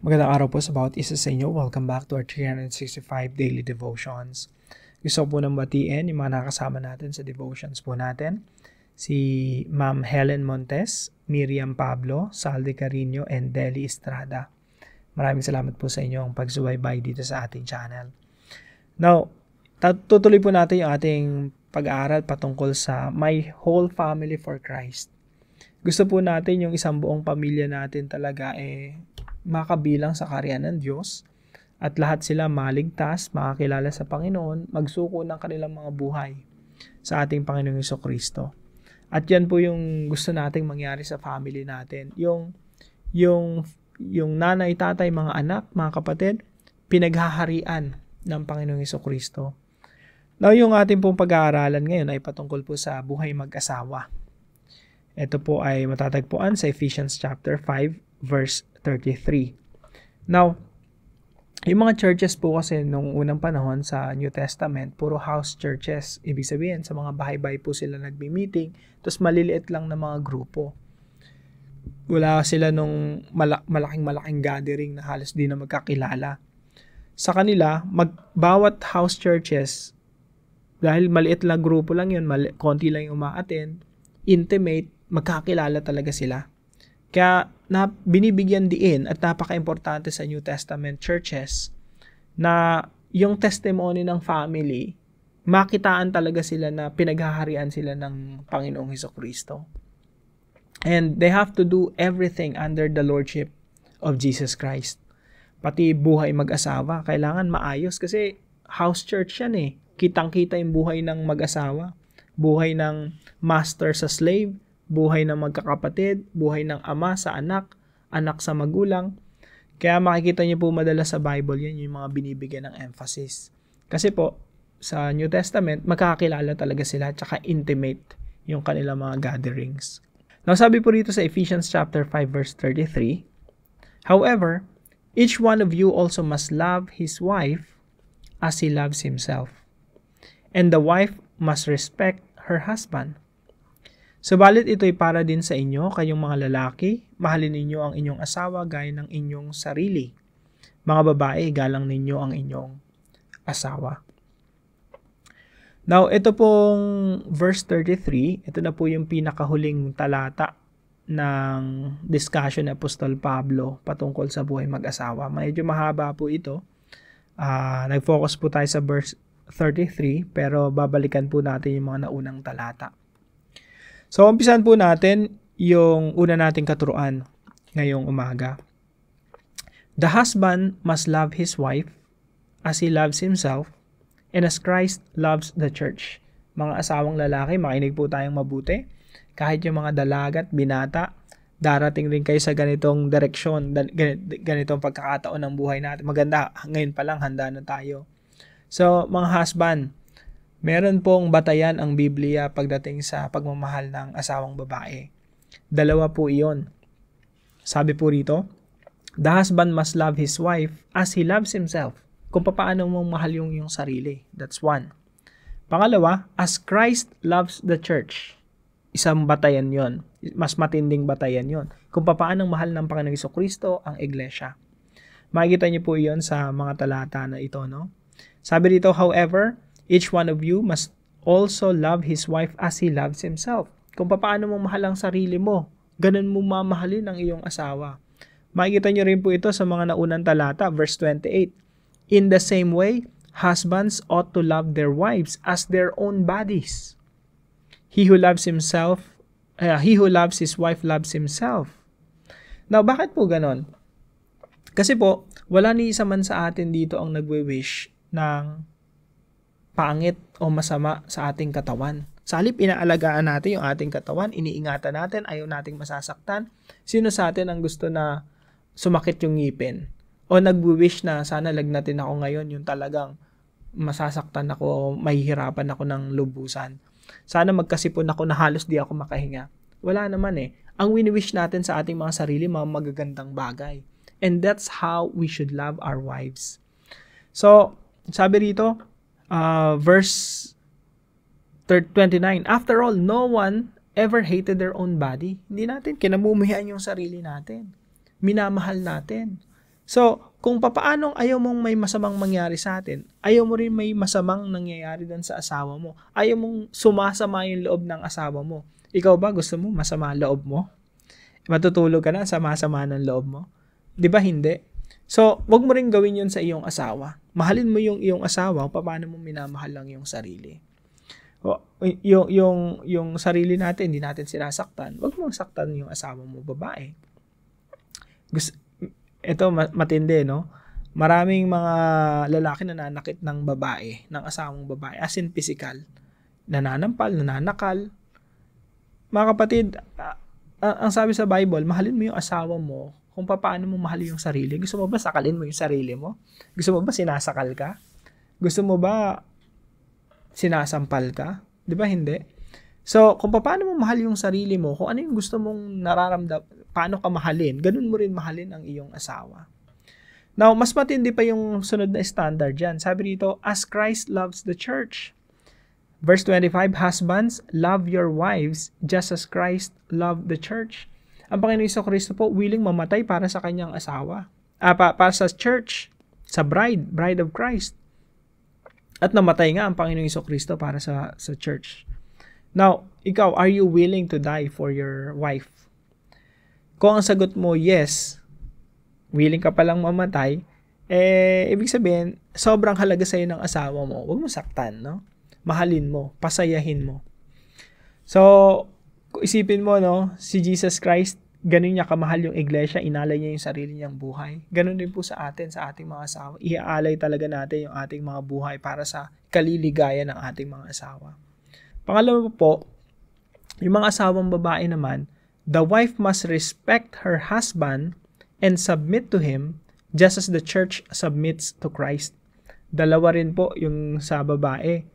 Magandang araw po sa bawat isa sa inyo. Welcome back to our 365 Daily Devotions. Gusto ko po nang batiin yung mga nakasama natin sa devotions po natin. Si Ma'am Helen Montes, Miriam Pablo, Salde Carino, and Deli Estrada. Maraming salamat po sa inyong pagsubaybay dito sa ating channel. Now, tutuloy po natin yung ating pag-aaral patungkol sa My Whole Family for Christ. Gusto po natin yung isang buong pamilya natin talaga makabilang sa kaharian ng Diyos at lahat sila maligtas, makakilala sa Panginoon, magsuko ng kanilang mga buhay sa ating Panginoong Hesukristo. At yan po yung gusto nating mangyari sa family natin. Yung nanay, tatay, mga anak, mga kapatid, pinaghaharian ng Panginoong Hesukristo. Now, yung ating pong pag-aaralan ngayon ay patungkol po sa buhay mag-asawa. Ito po ay matatagpuan sa Ephesians chapter 5, verse 33. Now, yung mga churches po kasi nung unang panahon sa New Testament, puro house churches. Ibig sabihin, sa mga bahay-bahay po sila nagbi-meeting, tapos maliliit lang na mga grupo. Wala sila nung malaking gathering na halos di na magkakilala. Sa kanila, bawat house churches, dahil maliit lang grupo lang yun, konti lang yung umaattend, intimate, magkakilala talaga sila. Kaya binibigyan diin at napaka-importante sa New Testament churches na yung testimony ng family, makitaan talaga sila na pinaghaharian sila ng Panginoong Hesukristo. And they have to do everything under the lordship of Jesus Christ. Pati buhay mag-asawa, kailangan maayos kasi house church yan . Kitang-kita yung buhay ng mag-asawa, buhay ng master sa slave, buhay ng magkakapatid, buhay ng ama sa anak, anak sa magulang. Kaya makikita niyo po madalas sa Bible yan yung mga binibigyan ng emphasis. Kasi po, sa New Testament, magkakakilala talaga sila tsaka intimate yung kanilang mga gatherings. Now, sabi po rito sa Ephesians chapter 5 verse 33, however, each one of you also must love his wife as he loves himself. And the wife must respect her husband. Subalit ito'y para din sa inyo, kayong mga lalaki, mahalin ninyo ang inyong asawa gaya ng inyong sarili. Mga babae, galang ninyo ang inyong asawa. Now, ito pong verse 33, ito na po yung pinakahuling talata ng discussion ni Apostol Pablo patungkol sa buhay mag-asawa. Medyo mahaba po ito. Nag-focus po tayo sa verse 33, pero babalikan po natin yung mga naunang talata. So, umpisan po natin yung una nating katuruan ngayong umaga. The husband must love his wife as he loves himself and as Christ loves the church. Mga asawang lalaki, makinig po tayong mabuti. Kahit yung mga dalagat, binata, darating rin kayo sa ganitong direksyon, ganitong pagkakataon ng buhay natin. Maganda, ngayon pa lang, handa na tayo. So, mga husband, meron pong batayan ang Biblia pagdating sa pagmamahal ng asawang babae. Dalawa po iyon. Sabi po rito, the husband must love his wife as he loves himself. Kung paano mong mahal yung iyong sarili. That's one. Pangalawa, as Christ loves the church. Isang batayan yon. Mas matinding batayan yon. Kung paano mahal ng Panginoong Hesukristo ang iglesia. Makikita niyo po iyon sa mga talata na ito, no? Sabi dito, however, each one of you must also love his wife as he loves himself. Kung paano mo mahal ang sarili mo, ganun mo mamahalin ang iyong asawa. Makikita niyo rin po ito sa mga naunang talata, verse 28. In the same way, husbands ought to love their wives as their own bodies. He who loves his wife loves himself. Now, bakit po ganon? Kasi po, wala ni isa man sa atin dito ang nagwe-wish ng pangit o masama sa ating katawan. Sa halip, inaalagaan natin yung ating katawan, iniingatan natin, ayaw nating masasaktan. Sino sa atin ang gusto na sumakit yung ngipin? O nag-wish na sana lagnatin ako ngayon, yung talagang masasaktan ako, mahihirapan ako ng lubusan. Sana magkasipon ako na halos di ako makahinga. Wala naman . Ang wini-wish natin sa ating mga sarili, mga magagandang bagay. And that's how we should love our wives. So, sabi rito, verse 29, after all, no one ever hated their own body. Hindi natin kinamumuhian yung sarili natin. Minamahal natin. So, kung papaanong ayaw mong may masamang mangyari sa atin, ayaw mo rin may masamang nangyayari doon sa asawa mo. Ayaw mong sumasama yung loob ng asawa mo. Ikaw ba gusto mo masama ang loob mo? Matutulog ka na, sama-sama ng loob mo? Di ba hindi? So, wag mo rin gawin yun sa iyong asawa. Mahalin mo yung iyong asawa kung paano mo minamahal lang yung sarili. O, yung sarili natin, hindi natin sinasaktan. Wag mo saktan yung asawa mo, babae. Ito matindi, no? Maraming mga lalaki na nanakit ng babae, ng asawang babae, as in physical. Nananampal, nananakal. Mga kapatid, ang sabi sa Bible, mahalin mo yung asawa mo kung paano mo mahalin yung sarili. Gusto mo ba sakalin mo yung sarili mo? Gusto mo ba sinasakal ka? Gusto mo ba sinasampal ka? Di ba hindi? So, kung paano mo mahal yung sarili mo, kung ano yung gusto mong paano ka mahalin, ganun mo rin mahalin ang iyong asawa. Now, mas matindi pa yung sunod na standard dyan. Sabi dito, as Christ loves the church. Verse 25, husbands, love your wives just as Christ loved the church. Ang Panginoon Jesucristo po, willing mamatay para sa kanyang asawa. Para sa church, sa bride of Christ. At namatay nga ang Panginoon Jesucristo para sa church. Now, ikaw, are you willing to die for your wife? Kung ang sagot mo, yes, willing ka palang mamatay, ibig sabihin, sobrang halaga sa'yo ng asawa mo. Huwag mo saktan, no? Mahalin mo, pasayahin mo. So, isipin mo, no, si Jesus Christ, ganun niya kamahal yung iglesia, inalay niya yung sarili niyang buhay. Ganun din po sa atin, sa ating mga asawa. Iaalay talaga natin yung ating mga buhay para sa kaliligayan ng ating mga asawa. Pangalawa po, yung mga asawang babae naman, the wife must respect her husband and submit to him just as the church submits to Christ. Dalawa rin po yung sa babae.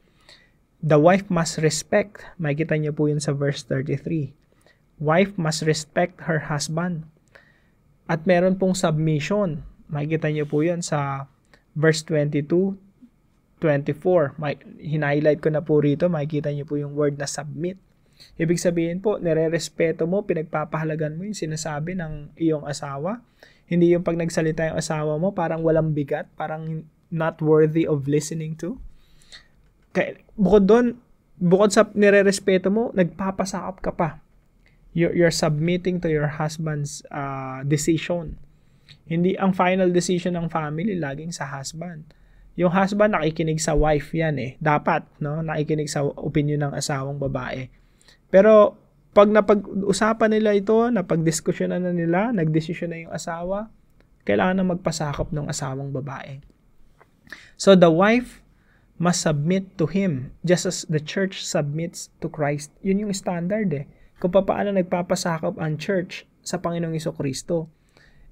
The wife must respect. Makikita niyo po yun sa verse 33. Wife must respect her husband. At meron pong submission. Makikita niyo po yun sa verse 22, 24. Hinighlight ko na po rito. Makikita niyo po yung word na submit. Ibig sabihin po, nire-respeto mo, pinagpapahalagan mo yung sinasabi ng iyong asawa. Hindi yung pag nagsalita yung asawa mo, parang walang bigat, parang not worthy of listening to. Kaya, bukod sa nire-respeto mo, nagpapasakap ka pa. You're submitting to your husband's decision. Hindi ang final decision ng family laging sa husband. Yung husband nakikinig sa wife yan Dapat, no? Nakikinig sa opinion ng asawang babae. Pero pag napag-usapan nila ito, napag-diskusyonan na nila, nagdesisyon na yung asawa, kailangan na magpasakop ng asawang babae. So the wife must submit to him just as the church submits to Christ. Yun yung standard Kung paano nagpapasakop ang church sa Panginoong Jesucristo.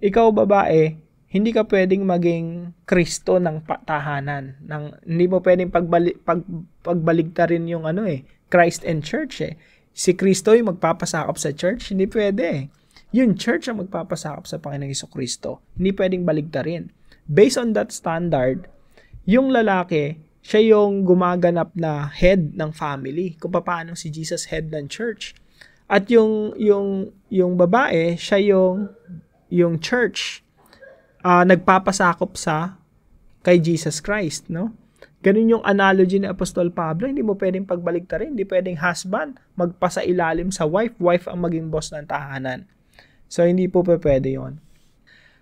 Ikaw babae, hindi ka pwedeng maging Kristo ng tahanan. Hindi mo pwedeng pagbaligtarin yung Christ and church Si Kristo yung magpapasakop sa church, hindi pwede Yung church ang magpapasakop sa Panginoong Jesucristo. Hindi pwedeng baligtarin. Based on that standard, yung lalaki, siya yung gumaganap na head ng family. Kung paano si Jesus head ng church. At yung babae, siya yung church nagpapasakop kay Jesus Christ, no? Ganun yung analogy ni Apostol Pablo, hindi mo pwedeng pagbaligtarin, hindi pwedeng husband magpasailalim sa wife ang maging boss ng tahanan. So, hindi po pwede yon.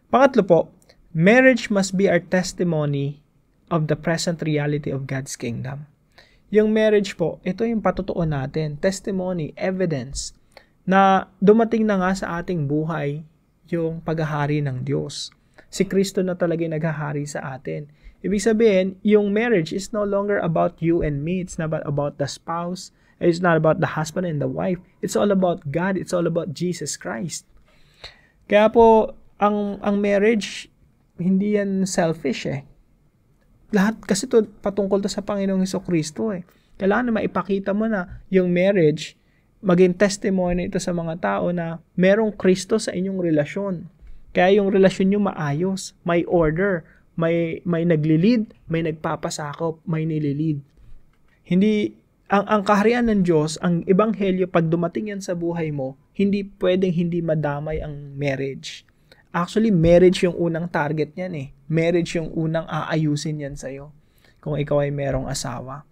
Pangatlo po, marriage must be our testimony of the present reality of God's kingdom. Yung marriage po, ito yung patutuon natin, testimony, evidence, na dumating na nga sa ating buhay yung paghahari ng Diyos. Si Kristo na talaga yung naghahari sa atin. Ibig sabihin, yung marriage is no longer about you and me. It's not about the spouse. It's not about the husband and the wife. It's all about God. It's all about Jesus Christ. Kaya po, ang marriage, hindi yan selfish Lahat kasi to patungkol to sa Panginoong Jesucristo Kailangan na maipakita mo na yung marriage, maging testimony ito sa mga tao na merong Kristo sa inyong relasyon. Kaya yung relasyon nyo maayos, may order, may nagli-lead, may nagpapasakop, may nililid. Hindi ang kaharian ng Diyos, ang ebanghelyo pag dumating yan sa buhay mo, hindi pwedeng hindi madamay ang marriage. Actually, marriage yung unang target niyan eh. Marriage yung unang aayusin yan sa'yo kung ikaw ay merong asawa.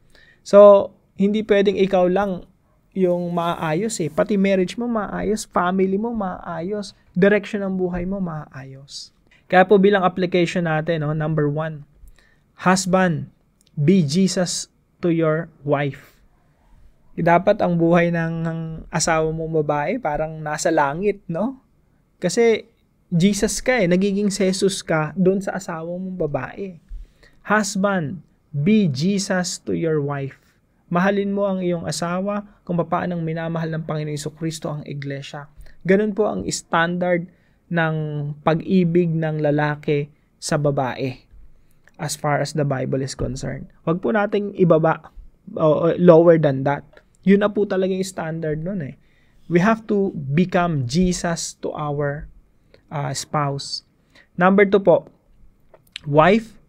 So, hindi pwedeng ikaw lang yung maayos eh. Pati marriage mo maayos, family mo maayos, direction ng buhay mo maayos. Kaya po bilang application natin, no, number 1, husband, be Jesus to your wife. Dapat ang buhay ng asawa mong babae parang nasa langit, no? Kasi Jesus ka eh, nagiging Jesus ka doon sa asawa mong babae. Husband, be Jesus to your wife. Mahalin mo ang iyong asawa kung paano minamahal ng Panginoong Jesucristo ang iglesia. Ganun po ang standard ng pag-ibig ng lalaki sa babae as far as the Bible is concerned. Huwag po nating ibaba o lower than that. Yun na po talaga yung standard nun eh. We have to become Jesus to our spouse. Number 2 po, wife,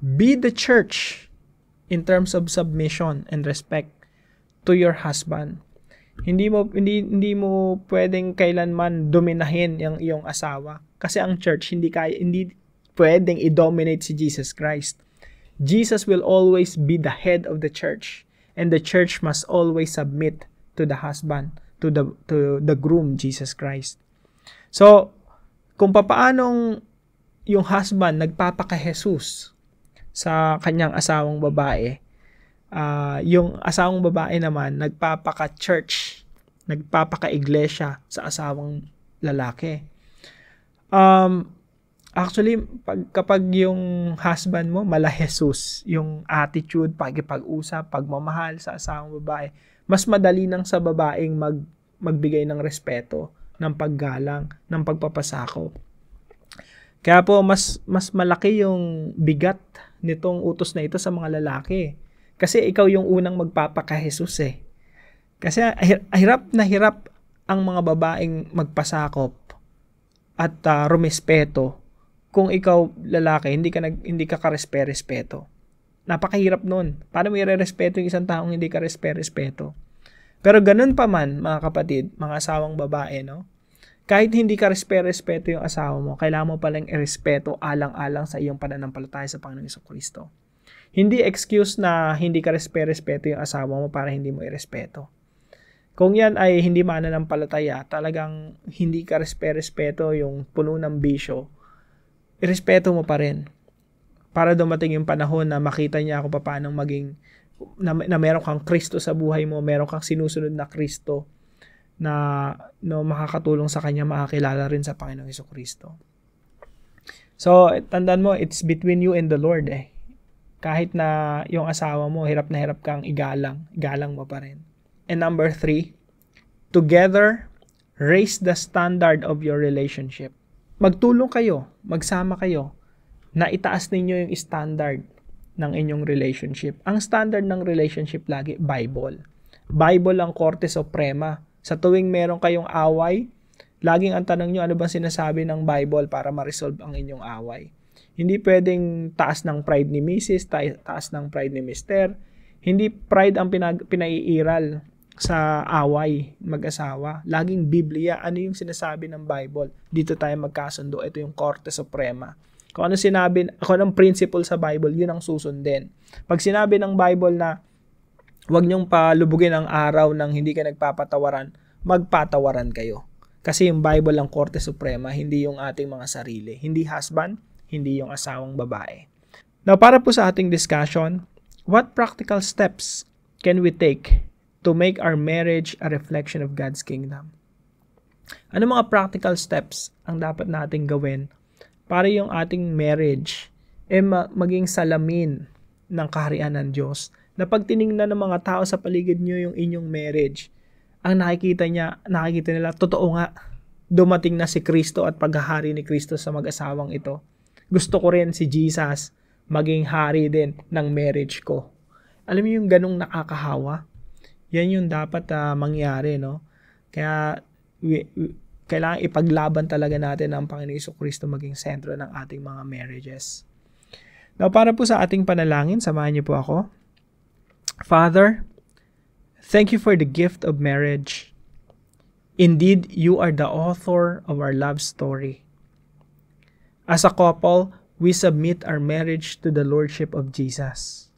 be the church in terms of submission and respect to your husband. Hindi mo pwedeng kailanman dominahin yung iyong asawa kasi ang church hindi pwedeng i-dominate si Jesus Christ. Jesus will always be the head of the church and the church must always submit to the husband, to the groom Jesus Christ. So, kung papaanong yung husband nagpapaka-Jesus sa kanyang asawang babae, yung asawang babae naman nagpapaka-church, nagpapaka-iglesia sa asawang lalaki. Actually, kapag yung husband mo mala Jesus, yung attitude, pagkipag-usap, pagmamahal sa asawang babae, mas madali nang sa babaeng magbigay ng respeto, ng paggalang, ng pagpapasakop. Kaya po, mas malaki yung bigat nitong utos na ito sa mga lalaki. Kasi ikaw yung unang magpapaka-Jesus eh. Kasi hirap na hirap ang mga babaeng magpasakop at rumespeto kung ikaw lalaki, hindi ka karespeto. Napakahirap nun. Paano mo i-respeto yung isang taong hindi ka respeto? Pero ganun pa man, mga kapatid, mga asawang babae, no? Kahit hindi ka respeto yung asawa mo, kailangan mo palang irespeto alang-alang sa iyong pananampalataya sa Panginoong Jesucristo. Hindi excuse na hindi ka respeto yung asawa mo para hindi mo irespeto. Kung yan ay hindi mananampalataya, talagang hindi ka respeto yung puno ng bisyo, irespeto mo pa rin. Para dumating yung panahon na makita niya kung paano maging, na meron kang Kristo sa buhay mo, meron kang sinusunod na Kristo, na makakatulong sa kanya makakilala rin sa Panginoong Jesucristo. So, tandaan mo, it's between you and the Lord eh. Kahit na yung asawa mo, hirap na hirap kang igalang mo pa rin. And number 3, together, raise the standard of your relationship. Magtulong kayo, magsama kayo, na itaas ninyo yung standard ng inyong relationship. Ang standard ng relationship lagi, Bible. Bible ang korte suprema. Sa tuwing meron kayong away, laging ang tanong nyo, ano bang sinasabi ng Bible para ma-resolve ang inyong away? Hindi pwedeng taas ng pride ni Mrs., taas ng pride ni Mr. Hindi pride ang pinaiiral sa away, mag-asawa. Laging Biblia, ano yung sinasabi ng Bible? Dito tayo magkasundo. Ito yung korte suprema. Kung anong principle sa Bible, yun ang susundin. Pag sinabi ng Bible na huwag niyong palubugin ang araw nang hindi ka nagpapatawaran, magpatawaran kayo. Kasi yung Bible ang korte suprema, hindi yung ating mga sarili. Hindi husband, hindi yung asawang babae. Now, para po sa ating discussion, what practical steps can we take to make our marriage a reflection of God's kingdom? Ano mga practical steps ang dapat nating gawin para yung ating marriage maging salamin ng kaharian ng Diyos? Na pag tiningnan ng mga tao sa paligid nyo yung inyong marriage, ang nakikita nila, totoo nga, dumating na si Kristo at paghahari ni Kristo sa mag-asawang ito. Gusto ko rin si Jesus maging hari din ng marriage ko. Alam mo yung ganong nakakahawa? Yan yung dapat mangyari, no? Kaya kailangan ipaglaban talaga natin ang Panginoong Jesucristo maging sentro ng ating mga marriages. Now, para po sa ating panalangin, samahan niyo po ako. Father, thank you for the gift of marriage. Indeed, you are the author of our love story. As a couple, we submit our marriage to the Lordship of Jesus.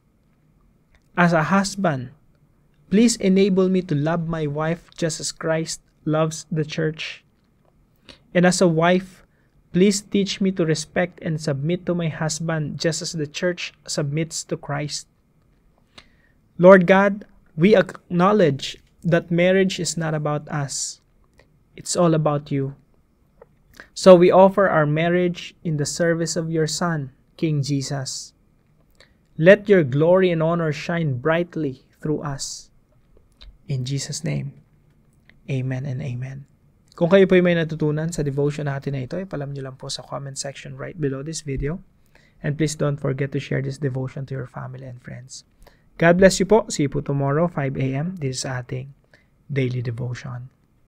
As a husband, please enable me to love my wife just as Christ loves the church. And as a wife, please teach me to respect and submit to my husband just as the church submits to Christ. Lord God, we acknowledge that marriage is not about us. It's all about you. So we offer our marriage in the service of your Son, King Jesus. Let your glory and honor shine brightly through us. In Jesus' name, amen and amen. Kung kayo po ay may natutunan sa devotion natin na ito, ipalam nyo lang po sa comment section right below this video. And please don't forget to share this devotion to your family and friends. God bless you po. See you po tomorrow, 5 a.m. This is ating Daily Devotion.